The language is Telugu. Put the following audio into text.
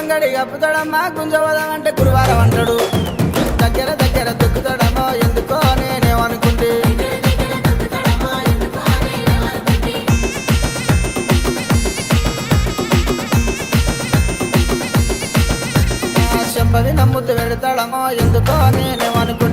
అంగడి కప్పుతాడమ్మా గుంజవదమంటే గురువారం అంటాడు దగ్గర దగ్గర దొక్కుతాడమ్మో ఎందుకో నేనేమనుకుంటే చెప్పది నమ్ముతూ పెడతాడమో ఎందుకో నేనేమనుకుంటే